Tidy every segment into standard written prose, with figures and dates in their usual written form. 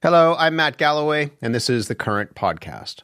Hello, I'm Matt Galloway, and this is the Current Podcast.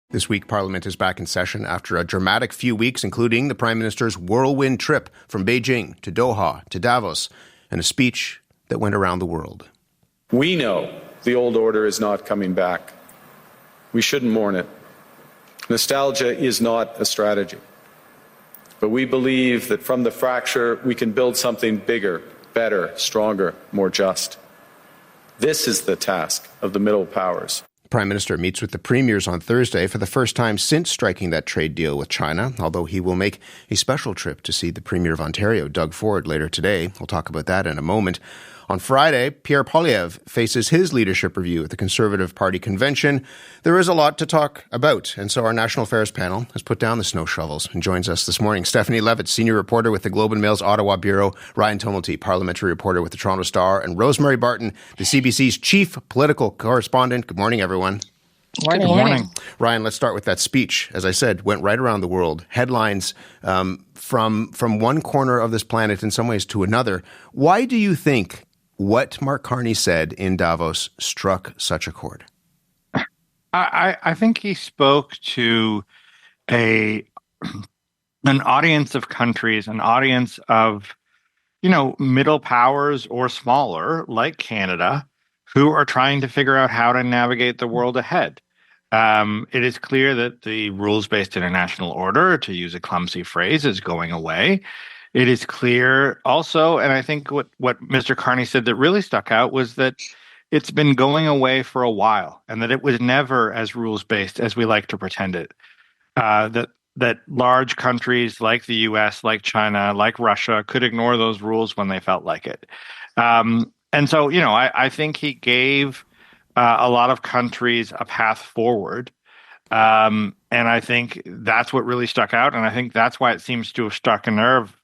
This week, Parliament is back in session after a dramatic few weeks, including the Prime Minister's whirlwind trip from Beijing to Doha to Davos, and a speech that went around the world. We know the old order is not coming back. We shouldn't mourn it. Nostalgia is not a strategy. But we believe that from the fracture, we can build something bigger, better, stronger, more just. This is the task of the middle powers. The Prime Minister meets with the premiers on Thursday for the first time since striking that trade deal with China, although he will make a special trip to see the Premier of Ontario, Doug Ford, later today. We'll talk about that in a moment. On Friday, Pierre Poilievre faces his leadership review at the Conservative Party convention. There is a lot to talk about, and so our National Affairs panel has put down the snow shovels and joins us this morning. Stephanie Levitz, senior reporter with the Globe and Mail's Ottawa Bureau, Ryan Tumilty, parliamentary reporter with the Toronto Star, and Rosemary Barton, the CBC's chief political correspondent. Good morning, everyone. Good morning. Ryan, let's start with that speech. As I said, went right around the world. Headlines from one corner of this planet in some ways to another. Why do you think what Mark Carney said in Davos struck such a chord? I think he spoke to an audience of countries, an audience of, middle powers or smaller, like Canada, who are trying to figure out how to navigate the world ahead. It is clear that the rules-based international order, to use a clumsy phrase, is going away. It is clear also, and I think what Mr. Carney said that really stuck out was that it's been going away for a while, and that it was never as rules-based as we like to pretend it. That large countries like the U.S., like China, like Russia could ignore those rules when they felt like it. And so, I think he gave a lot of countries a path forward. And I think that's what really stuck out. And I think that's why it seems to have struck a nerve,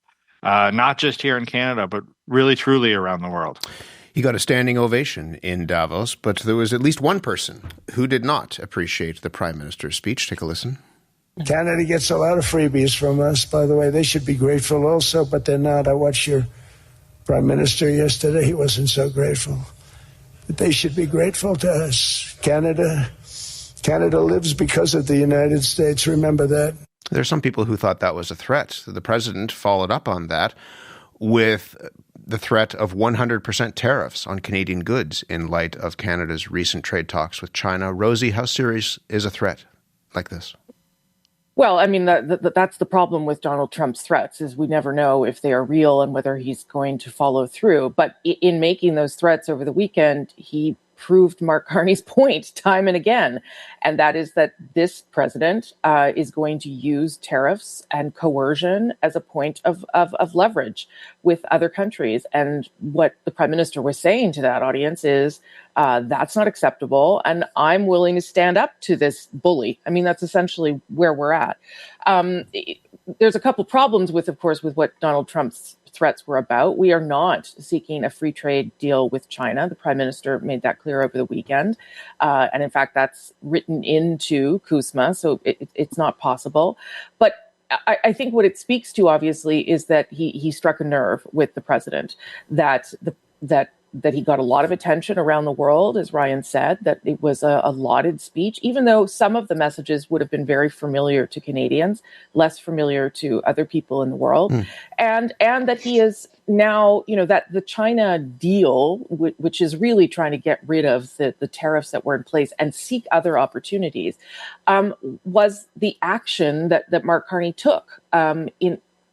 not just here in Canada, but really, truly around the world. He got a standing ovation in Davos, but there was at least one person who did not appreciate the Prime Minister's speech. Take a listen. Canada gets a lot of freebies from us, by the way. They should be grateful also, but they're not. I watched your Prime Minister yesterday. He wasn't so grateful. But they should be grateful to us. Canada lives because of the United States. Remember that. There are some people who thought that was a threat. The president followed up on that with the threat of 100% tariffs on Canadian goods in light of Canada's recent trade talks with China. Rosie, how serious is a threat like this? Well, I mean, that's the problem with Donald Trump's threats, is we never know if they are real and whether he's going to follow through. But in making those threats over the weekend, he proved Mark Carney's point time and again, and that is that this president is going to use tariffs and coercion as a point of leverage with other countries. And what the Prime Minister was saying to that audience is, that's not acceptable, and I'm willing to stand up to this bully. I mean, that's essentially where we're at. There's a couple problems with what Donald Trump's threats were about. We are not seeking a free trade deal with China. The Prime Minister made that clear over the weekend. And in fact, that's written into CUSMA, so it's not possible. But I think what it speaks to, obviously, is that he struck a nerve with the president, that he got a lot of attention around the world, as Ryan said, that it was a lauded speech, even though some of the messages would have been very familiar to Canadians, less familiar to other people in the world. And that he is now, that the China deal, which is really trying to get rid of the tariffs that were in place and seek other opportunities, was the action that Mark Carney took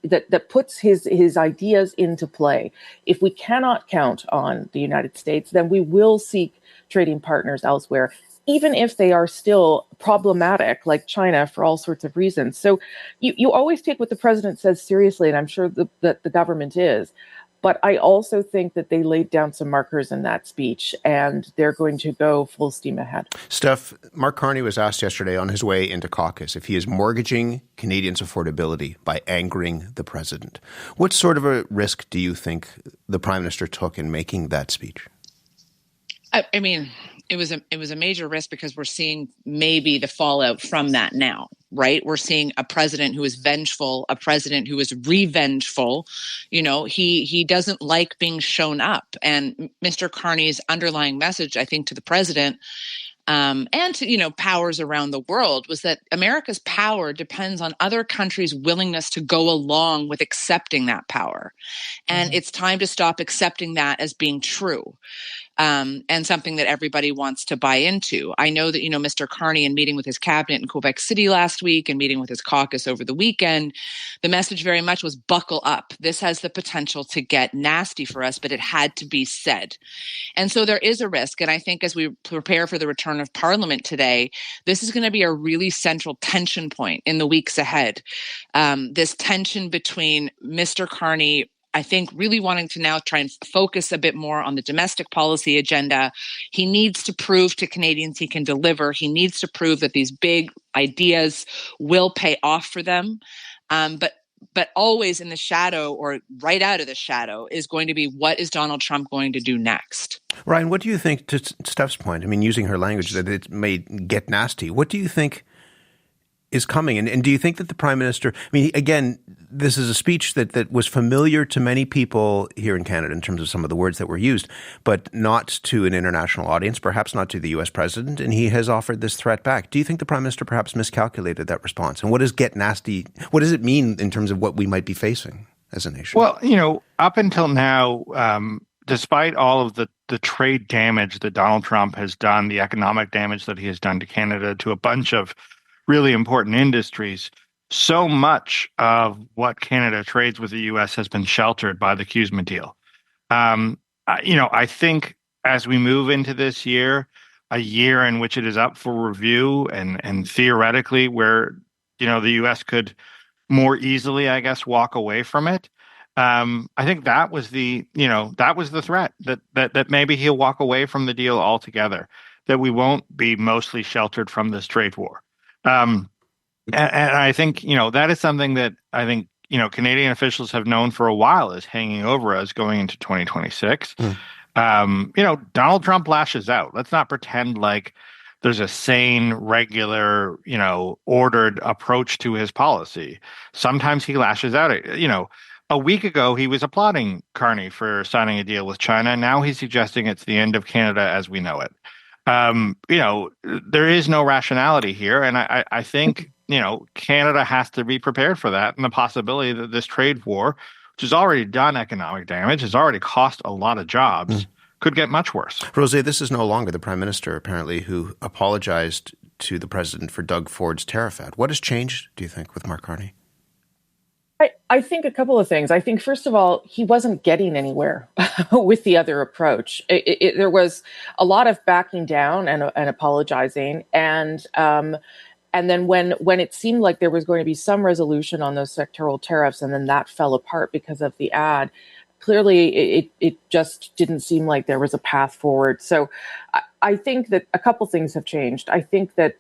that puts his ideas into play. If we cannot count on the United States, then we will seek trading partners elsewhere, even if they are still problematic, like China, for all sorts of reasons. So you always take what the president says seriously, and I'm sure that the government is. But I also think that they laid down some markers in that speech, and they're going to go full steam ahead. Steph, Mark Carney was asked yesterday on his way into caucus if he is mortgaging Canadians' affordability by angering the president. What sort of a risk do you think the Prime Minister took in making that speech? I mean, It was a major risk because we're seeing maybe the fallout from that now, right? We're seeing a president who is vengeful, a president who is revengeful. He doesn't like being shown up. And Mr. Carney's underlying message, I think, to the president and to, powers around the world was that America's power depends on other countries' willingness to go along with accepting that power. And it's time to stop accepting that as being true. And something that everybody wants to buy into. I know that, Mr. Carney, in meeting with his cabinet in Quebec City last week and meeting with his caucus over the weekend, the message very much was buckle up. This has the potential to get nasty for us, but it had to be said. And so there is a risk. And I think as we prepare for the return of Parliament today, this is going to be a really central tension point in the weeks ahead. This tension between Mr. Carney, I think, really wanting to now try and focus a bit more on the domestic policy agenda. He needs to prove to Canadians he can deliver. He needs to prove that these big ideas will pay off for them. But always in the shadow, or right out of the shadow, is going to be, what is Donald Trump going to do next? Ryan, what do you think, to Steph's point, using her language, that it may get nasty, what do you think is coming? And do you think that the Prime Minister, again, this is a speech that was familiar to many people here in Canada in terms of some of the words that were used, but not to an international audience, perhaps not to the U.S. president, and he has offered this threat back. Do you think the Prime Minister perhaps miscalculated that response? And what does get nasty, what does it mean in terms of what we might be facing as a nation? Well, up until now, despite all of the trade damage that Donald Trump has done, the economic damage that he has done to Canada, to a bunch of really important industries, so much of what Canada trades with the U.S. has been sheltered by the CUSMA deal. I think as we move into this year, a year in which it is up for review and theoretically where, the U.S. could more easily, I guess, walk away from it. I think that was the threat, that maybe he'll walk away from the deal altogether, that we won't be mostly sheltered from this trade war. And I think, that is something that I think, Canadian officials have known for a while is hanging over us going into 2026. Donald Trump lashes out. Let's not pretend like there's a sane, regular, ordered approach to his policy. Sometimes he lashes out. A week ago, he was applauding Carney for signing a deal with China. Now he's suggesting it's the end of Canada as we know it. There is no rationality here. And I think, Canada has to be prepared for that and the possibility that this trade war, which has already done economic damage, has already cost a lot of jobs, could get much worse. Rose, this is no longer the Prime Minister, apparently, who apologized to the President for Doug Ford's tariff ad. What has changed, do you think, with Mark Carney? I think a couple of things. I think, first of all, he wasn't getting anywhere with the other approach. There was a lot of backing down and apologizing. And then when it seemed like there was going to be some resolution on those sectoral tariffs, and then that fell apart because of the ad, clearly it just didn't seem like there was a path forward. So I think that a couple things have changed. I think that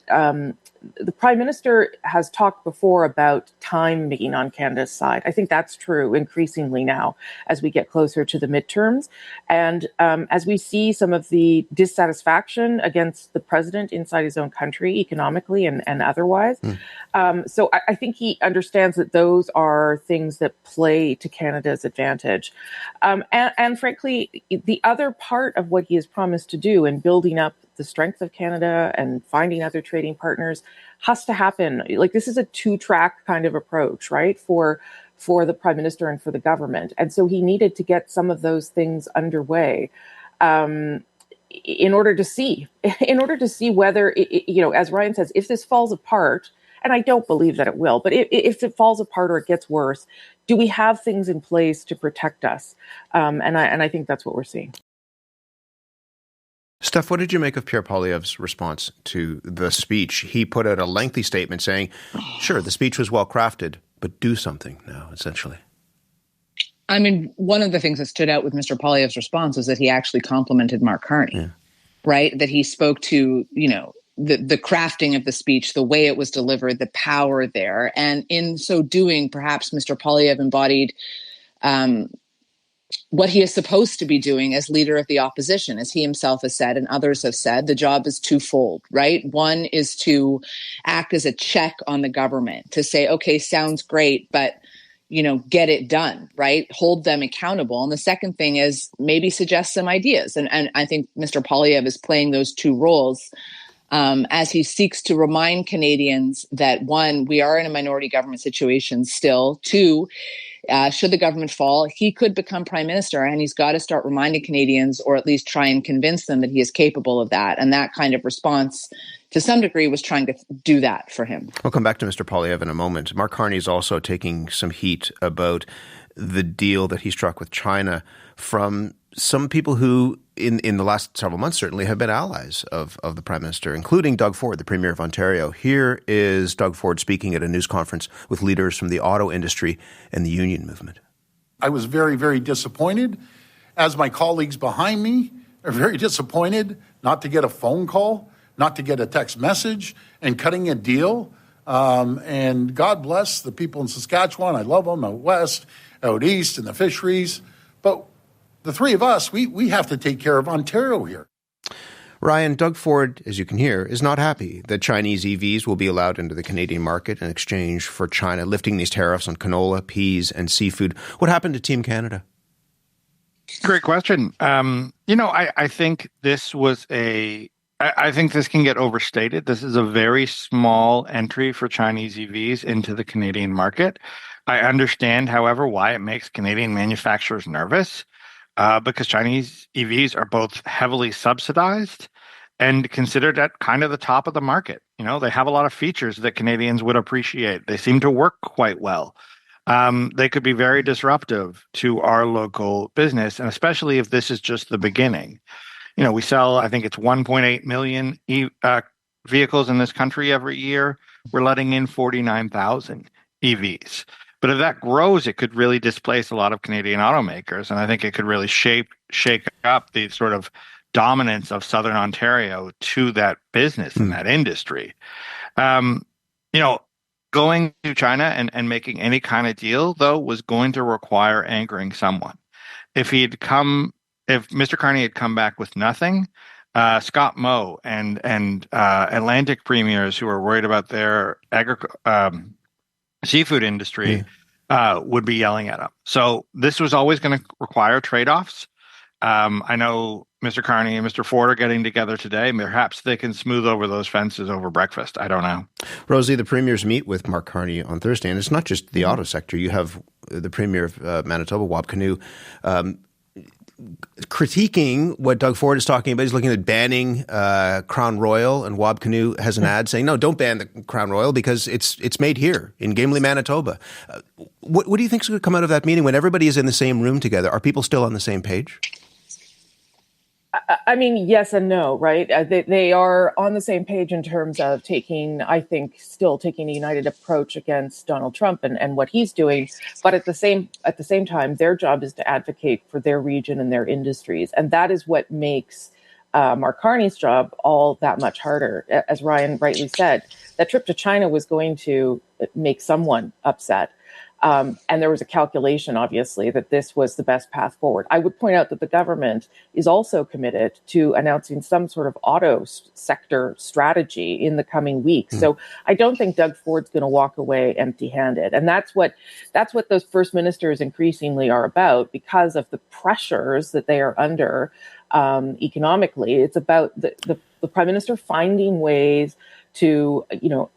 the Prime Minister has talked before about time being on Canada's side. I think that's true increasingly now as we get closer to the midterms. And as we see some of the dissatisfaction against the president inside his own country, economically and otherwise. So I think he understands that those are things that play to Canada's advantage. And frankly, the other part of what he has promised to do in building up the strength of Canada and finding other trading partners has to happen. Like, this is a two-track kind of approach, right, for the Prime Minister and for the government. And so he needed to get some of those things underway in order to see whether, as Ryan says, if this falls apart, and I don't believe that it will, but if it falls apart or it gets worse, do we have things in place to protect us? And I think that's what we're seeing. Steph, what did you make of Pierre Poilievre's response to the speech? He put out a lengthy statement saying, sure, the speech was well crafted, but do something now, essentially. I mean, one of the things that stood out with Mr. Poilievre's response is that he actually complimented Mark Carney, right? That he spoke to, the crafting of the speech, the way it was delivered, the power there. And in so doing, perhaps Mr. Poilievre embodied what he is supposed to be doing as leader of the opposition. As he himself has said and others have said, the job is twofold, right? One is to act as a check on the government, to say, okay, sounds great, but get it done, right? Hold them accountable. And the second thing is maybe suggest some ideas. And I think Mr. Poilievre is playing those two roles as he seeks to remind Canadians that, one, we are in a minority government situation still. Two, should the government fall, he could become prime minister, and he's got to start reminding Canadians, or at least try and convince them that he is capable of that. And that kind of response, to some degree, was trying to do that for him. We'll come back to Mr. Poilievre in a moment. Mark Carney is also taking some heat about the deal that he struck with China from some people who, in the last several months, certainly have been allies of the Prime Minister, including Doug Ford, the Premier of Ontario. Here is Doug Ford speaking at a news conference with leaders from the auto industry and the union movement. I was very, very disappointed, as my colleagues behind me are very disappointed not to get a phone call, not to get a text message, and cutting a deal. And God bless the people in Saskatchewan. I love them out west, out east, in the fisheries. But the three of us, we have to take care of Ontario here. Ryan, Doug Ford, as you can hear, is not happy that Chinese EVs will be allowed into the Canadian market in exchange for China lifting these tariffs on canola, peas, and seafood. What happened to Team Canada? Great question. I think this was I think this can get overstated. This is a very small entry for Chinese EVs into the Canadian market. I understand, however, why it makes Canadian manufacturers nervous. Because Chinese EVs are both heavily subsidized and considered at kind of the top of the market. They have a lot of features that Canadians would appreciate. They seem to work quite well. They could be very disruptive to our local business, and especially if this is just the beginning. We sell, I think it's 1.8 million vehicles in this country every year. We're letting in 49,000 EVs. But if that grows, it could really displace a lot of Canadian automakers. And I think it could really shake up the sort of dominance of Southern Ontario to that business and that industry. Going to China and making any kind of deal, though, was going to require angering someone. If Mr. Carney had come back with nothing, Scott Moe and Atlantic premiers who are worried about their seafood industry would be yelling at him. So this was always going to require trade-offs. I know Mr. Carney and Mr. Ford are getting together today. Perhaps they can smooth over those fences over breakfast. I don't know. Rosie, the premiers meet with Mark Carney on Thursday, and it's not just the auto sector. You have the Premier of Manitoba, Wab Kinew, critiquing what Doug Ford is talking about. He's looking at banning Crown Royal, and Wab Kinew has an ad saying, no, don't ban the Crown Royal because it's made here in Gamely, Manitoba. What do you think is going to come out of that meeting when everybody is in the same room together? Are people still on the same page? I mean, yes and no, right? They are on the same page in terms of still taking a united approach against Donald Trump and what he's doing. But at the same time, their job is to advocate for their region and their industries. And that is what makes Mark Carney's job all that much harder. As Ryan rightly said, that trip to China was going to make someone upset. And there was a calculation, obviously, that this was the best path forward. I would point out that the government is also committed to announcing some sort of auto sector strategy in the coming weeks. So I don't think Doug Ford's going to walk away empty-handed. And that's what those first ministers increasingly are about, because of the pressures that they are under economically. It's about the Prime Minister finding ways to,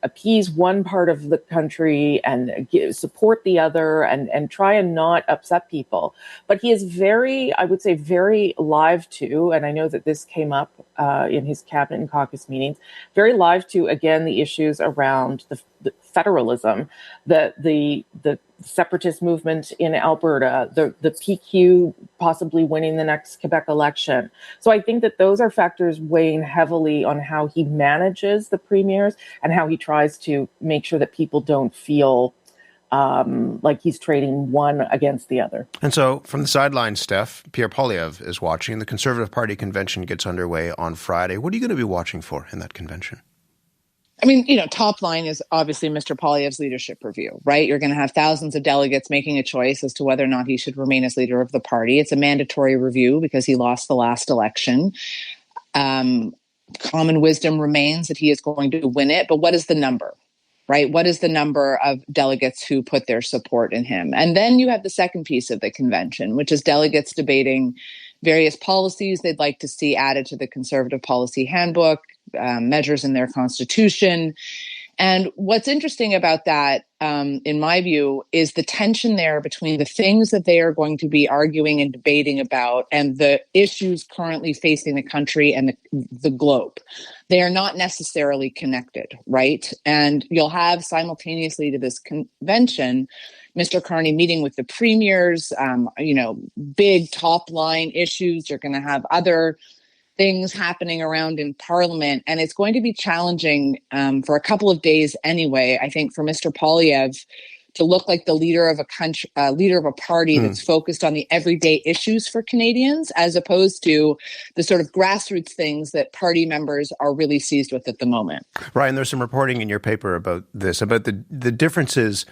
appease one part of the country and support the other and try and not upset people. But he is very live to, and I know that this came up in his cabinet and caucus meetings, very live to, again, the issues around the federalism, the separatist movement in Alberta, the PQ possibly winning the next Quebec election. So I think that those are factors weighing heavily on how he manages the premiers and how he tries to make sure that people don't feel like he's trading one against the other. And so from the sidelines, Steph, Pierre Poilievre is watching. The Conservative Party convention gets underway on Friday. What are you going to be watching for in that convention? I mean, top line is obviously Mr. Poilievre's leadership review, right? You're going to have thousands of delegates making a choice as to whether or not he should remain as leader of the party. It's a mandatory review because he lost the last election. Common wisdom remains that he is going to win it. But what is the number, right? What is the number of delegates who put their support in him? And then you have the second piece of the convention, which is delegates debating various policies they'd like to see added to the Conservative Policy Handbook, measures in their constitution. And what's interesting about that, in my view, is the tension there between the things that they are going to be arguing and debating about and the issues currently facing the country and the globe. They are not necessarily connected, right? And you'll have simultaneously to this convention, Mr. Carney meeting with the premiers, big top line issues. You're going to have other things happening around in Parliament, and it's going to be challenging for a couple of days anyway. I think for Mr. Poilievre to look like the leader of a country, leader of a party that's focused on the everyday issues for Canadians, as opposed to the sort of grassroots things that party members are really seized with at the moment. Ryan, there's some reporting in your paper about this, about the differences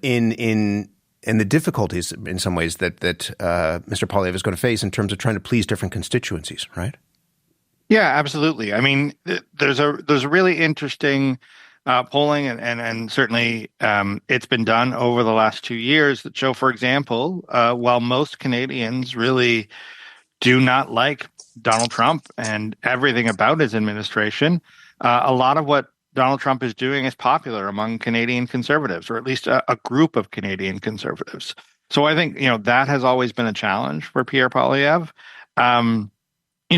in the difficulties in some ways that Mr. Poilievre is going to face in terms of trying to please different constituencies, right? Yeah, absolutely. I mean, there's a really interesting polling, and certainly it's been done over the last 2 years that show, for example, while most Canadians really do not like Donald Trump and everything about his administration, a lot of what Donald Trump is doing is popular among Canadian conservatives, or at least a group of Canadian conservatives. So I think, that has always been a challenge for Pierre Poilievre. A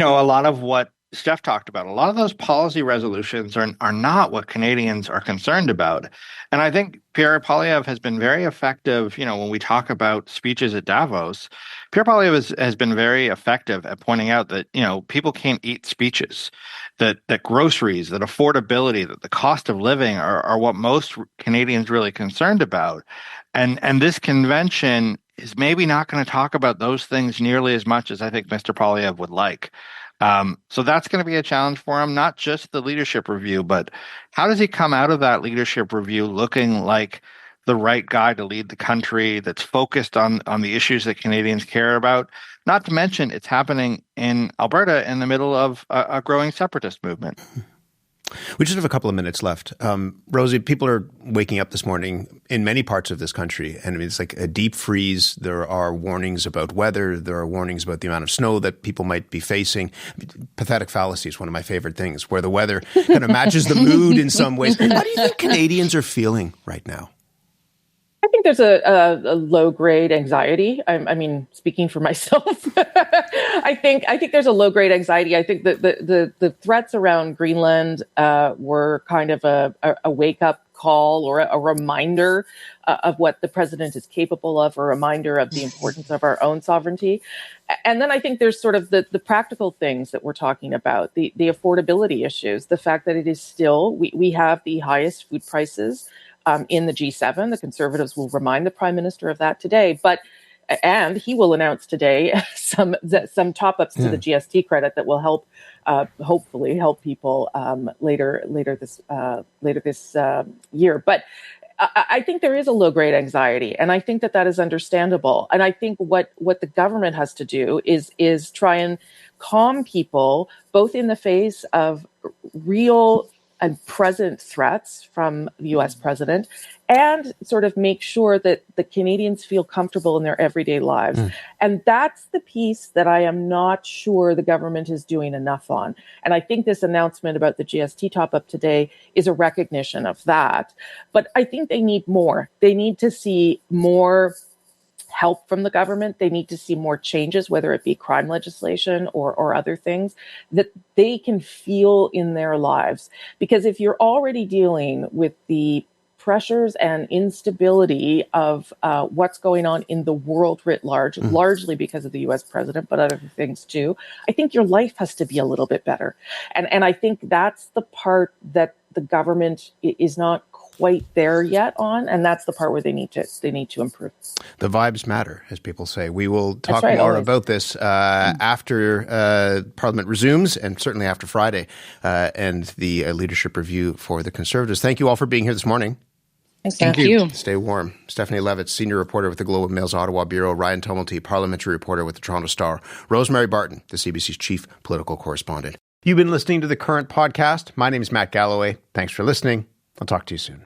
lot of what Steph talked about, a lot of those policy resolutions are not what Canadians are concerned about. And I think Pierre Poilievre has been very effective, when we talk about speeches at Davos. Pierre Poilievre has been very effective at pointing out that, people can't eat speeches, that groceries, that affordability, that the cost of living are what most Canadians really concerned about. And this convention is maybe not going to talk about those things nearly as much as I think Mr. Poilievre would like. So that's going to be a challenge for him, not just the leadership review, but how does he come out of that leadership review looking like the right guy to lead the country that's focused on the issues that Canadians care about? Not to mention it's happening in Alberta in the middle of a growing separatist movement. We just have a couple of minutes left. Rosie, people are waking up this morning in many parts of this country, and it's like a deep freeze. There are warnings about weather. There are warnings about the amount of snow that people might be facing. Pathetic fallacy is one of my favorite things, where the weather kind of matches the mood in some ways. How do you think Canadians are feeling right now? I think there's a low-grade anxiety. I mean, speaking for myself, I think there's a low-grade anxiety. I think that the threats around Greenland were kind of a wake-up call or a reminder of what the president is capable of, a reminder of the importance of our own sovereignty. And then I think there's sort of the practical things that we're talking about, the affordability issues, the fact that it is still, we have the highest food prices in the G7. The Conservatives will remind the Prime Minister of that today, and he will announce today some top-ups to the GST credit that will help, hopefully help people later this year. But I think there is a low-grade anxiety, and I think that is understandable. And I think what the government has to do is try and calm people, both in the face of real and present threats from the U.S. president, and sort of make sure that the Canadians feel comfortable in their everyday lives. And that's the piece that I am not sure the government is doing enough on. And I think this announcement about the GST top-up today is a recognition of that. But I think they need more. They need to see more help from the government. They need to see more changes, whether it be crime legislation or other things that they can feel in their lives. Because if you're already dealing with the pressures and instability of what's going on in the world writ large, largely because of the U.S. president, but other things too, I think your life has to be a little bit better. And I think that's the part that the government is not quite there yet on, and that's the part where they need to improve. The vibes matter, as people say. We will talk right, more always. about this after Parliament resumes, and certainly after Friday and the leadership review for the Conservatives. Thank you all for being here this morning. Thank you. Stay warm. Stephanie Levitz, senior reporter with the Globe and Mail's Ottawa Bureau. Ryan Tumilty, parliamentary reporter with the Toronto Star. Rosemary Barton, the CBC's chief political correspondent. You've been listening to The Current podcast. My name is Matt Galloway. Thanks for listening. I'll talk to you soon.